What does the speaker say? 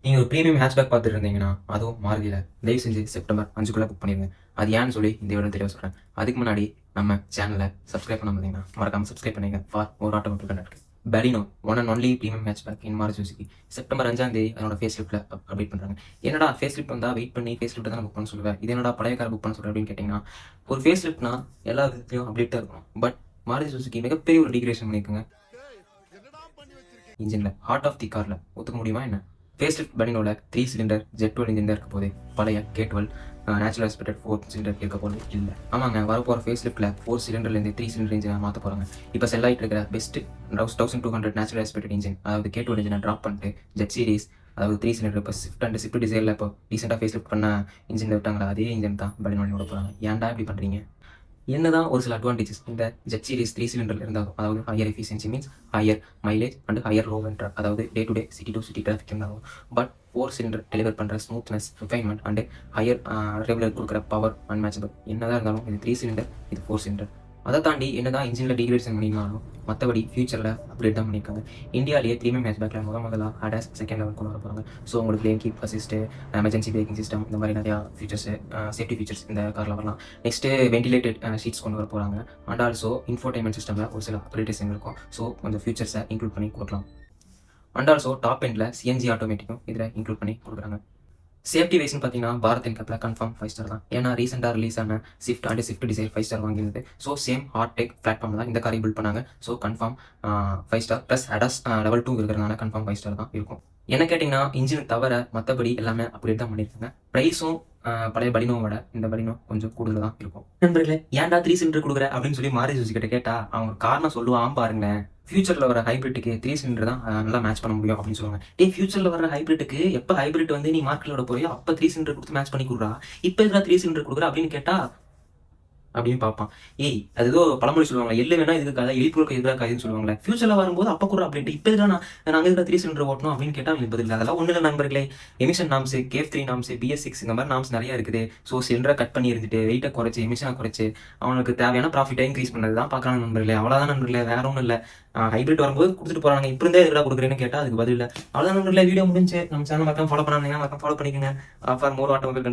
நீங்கள் ஒரு premium hatchback பார்த்துட்டு இருந்தீங்கன்னா அதுவும் மாறுதியில் தயவு செஞ்சு செப்டம்பர் 5க்குள்ளே புக் பண்ணிடுங்க. அது ஏன்னு சொல்லி இந்த விட தெளிவாக சொல்கிறேன். அதுக்கு முன்னாடி நம்ம சேனலை சப்ஸ்கிரைப் பண்ண முடியுங்கன்னா மறக்காமல் சப்ஸ்கிரைப் பண்ணுங்க. ஃபார் ஒரு automatic conduct Baleno one and only premium hatchback in Maruti Suzuki September 5ஆம் தேதி அதனோட ஃபேஸ் லிஃப்ட்டில் அப்டேட் பண்ணுறாங்க. என்னடா ஃபேஸ் லிஃப்ட் வந்தால் வெயிட் பண்ணி ஃபேஸ் லிஃப்ட் தான் புக் பண்ண சொல்லுவேன், இது என்னடா பழைய கார் புக் பண்ண சொல்கிறேன் அப்படின்னு கேட்டிங்கன்னா, ஒரு ஃபேஸ் லிஃப்ட்னா எல்லா விதத்துலையும் அப்டேட் தான் இருக்கணும். பட் மாருதி சுசுகி மிகப்பெரிய ஒரு டிகிரேஷன் பண்ணியிருக்குங்க. இன்ஜினில் ஹார்ட் ஆஃப் தி காரில் ஒத்துக்க முடியுமா என்ன? ஃபேஸ் லிஃப்ட் பெலினோட 3 சிலிண்டர் ஜெட் 12 இன்ஜின் தான் இருக்க போது. பழைய K12 நேச்சுரல் ஆஸ்பெக்டட் 4 சிலிண்டர் இருக்க போது இல்லை. ஆமாங்க, வரப்போகிற ஃபேஸ் லிஃப்ட்டில் 4 சிலிண்டர்லேருந்து 3 சிலிண்டர் இன்ஜினை மாற்ற போகிறாங்க. இப்போ செல் ஆகிட்டு இருக்கிற பெஸ்ட் 1200 நேச்சுரல் ஆஸ்பெக்டட் இன்ஜின், அதாவது K12 இன்ஜினை ட்ராப் பண்ணிட்டு ஜெட் சீரிஸ், அதாவது 3 சிலிண்டர் இப்போ ஸ்விஃப்ட் அண்ட் ஸ்விஃப்ட் டிசைரில் இப்போ ரீசெண்டாக ஃபேஸ் லிஃப்ட் பண்ண இன்ஜின் விட்டாங்களா, அதே இன்ஜின் தான் பெலினோட விட போகிறாங்க. ஏன்டா இப்படி பண்ணுறீங்க? என்னதான் ஒரு சில அட்வான்டேஜஸ் இந்த ஜெட் சீரிஸ் 3 சிலிண்டரில் இருந்தாலும், அதாவது higher efficiency means higher mileage and higher low வென்டர், அதாவது day to day city to city traffic இருந்தாலும், பட் 4 சிலிண்டர் டெலிவர் பண்ணுற smoothness, refinement and higher regular கொடுக்குற பவர் அன்மேட்சபிள். என்னதான் இருந்தாலும் இது 3 சிலிண்டர், இது 4 சிலிண்டர். அதை தாண்டி என்னதான் இன்ஜினில் டிகிரேஷன் பண்ணியிருந்தாலும் மற்றபடி ஃபியூச்சரில் அப்டேட் தான் பண்ணியிருக்காங்க. இந்தியாவிலேயே ப்ரீமியம் ஹேட்ச்பேக்கில் முதலாக ADAS செகண்ட் லெவல் கொண்டு வர போகிறாங்க. ஸோ உங்களுக்கு lane keep assist, emergency braking system, இந்த மாதிரி நிறையா ஃபீச்சர்ஸு, சேஃப்டி ஃபீச்சர்ஸ் இந்த காரில் வரலாம். நெக்ஸ்ட்டு வென்டிலேட்டட் ஷீட்ஸ் கொண்டு வர போகிறாங்க. அண்ட் ஆல்சோ இன்ஃபோடைன்மெண்ட் சிஸ்டமில் ஒரு சில அப்டேட்ஸ் இருக்கும். ஸோ கொஞ்சம் ஃபியூச்சர்ஸை இன்க்ளூட் பண்ணி கொடுக்கலாம். அண்ட் ஆல்சோ டாப் எண்டில் CNG ஆட்டோமேட்டிக்கும் இதில் இன்க்ளூட் பண்ணி கொடுக்குறாங்க. சேஃப்டி வைஸ்னு பார்த்தீங்கன்னா பாரத் என்கப்பில் கன்ஃபார்ம் 5 ஸ்டார் தான். ஏன்னா ரீசெண்டாக ரிலீஸ் ஆன Swift and Swift Dzire 5 star வாங்கியிருந்தது. So same Heartect platform தான் இந்த காரை பில்ட் பண்ணாங்க. So confirm 5 star plus ADAS level 2 இருக்கிறதுனால கன்ஃபார்ம் 5 ஸ்டார் தான் இருக்கும். என்ன கேட்டிங்கன்னா இன்ஜின் தவிர மற்றபடி எல்லாமே அப்டேட் தான் பண்ணியிருக்காங்க. ப்ரைஸும் பழைய பெலினோவோட இந்த பெலினோ கொஞ்சம் கூடுதல் தான் இருக்கும். நண்பர்களே, ஏன்டா 3 சிலிண்டர் கொடுக்குற அப்படின்னு சொல்லி மாருதி சுசுகி கிட்ட கேட்டால் அவங்க காரணம் சொல்லுவான் பாருங்களேன். ஃபியூச்சரில் வர ஹைப்ரிட்டுக்கு 3 சிலிண்டர் தான் நல்லா மேட்ச் பண்ண முடியும் அப்படின்னு சொல்லுவாங்க. ஃபியூச்சரில் வர ஹைப்ரிட்டுக்கு எப்போ ஹைப்ரிட் வந்து நீ மார்க்கெட்டில் விட போறியோ அப்போ 3 சிலிண்டர் கொடுத்து மேட்ச் பண்ணி கொடுறா, இப்போ இருக்கிற 3 சிலிண்டர் கொடுக்குற அப்படின்னு கேட்டால் அப்படின்னு பார்ப்பான். அது ஏதோ பழமொழி சொல்லுவாங்க, எள்ளு வேணா இதுக்காக எலிப்பொருளுக்கு எதிராக்காதுன்னு சொல்லுவாங்களே. ஃபியூச்சரில் வரும்போது அப்போ கூட அப்படின்ட்டு இப்போ தான் நாங்கள் இருக்கிற 3 சிலிண்டர் ஓட்டணும் அப்படின்னு கேட்டால் அவங்களுக்கு பதில் அதெல்லாம் ஒன்றும் இல்லை நண்பர்களே. Emission norms, KF3 norms, BS6 இந்த மாதிரி நாம்ஸ் நிறைய இருக்குது. ஸோ சிலிண்டரை கட் பண்ணி இருந்துட்டு வெயிட்டை குறைச்சி எமிஷனை குறைச்சி அவனுக்கு தேவையான ப்ராஃபிட்டை இன்க்ரீஸ் பண்ணுறது தான் பார்க்குறாங்க நண்பர்களே. அவ்வளோதான் நண்பர்களே, வேற ஒன்றும் இல்லை. ஹைப்ரிட் வரும்போது கொடுத்துட்டு போகிறாங்க, இப்போ இருந்தே எதிராக கொடுக்குறேன்னு கேட்டால் அதுக்கு பதில் இல்லை. அவ்வளோதான் நண்பர்களே, வீடியோ முடிஞ்சு. நம்ம சேனல் மறக்காம ஃபாலோ பண்ணாங்கன்னா மறக்காம ஃபாலோ பண்ணிக்கோங்க. For more automobile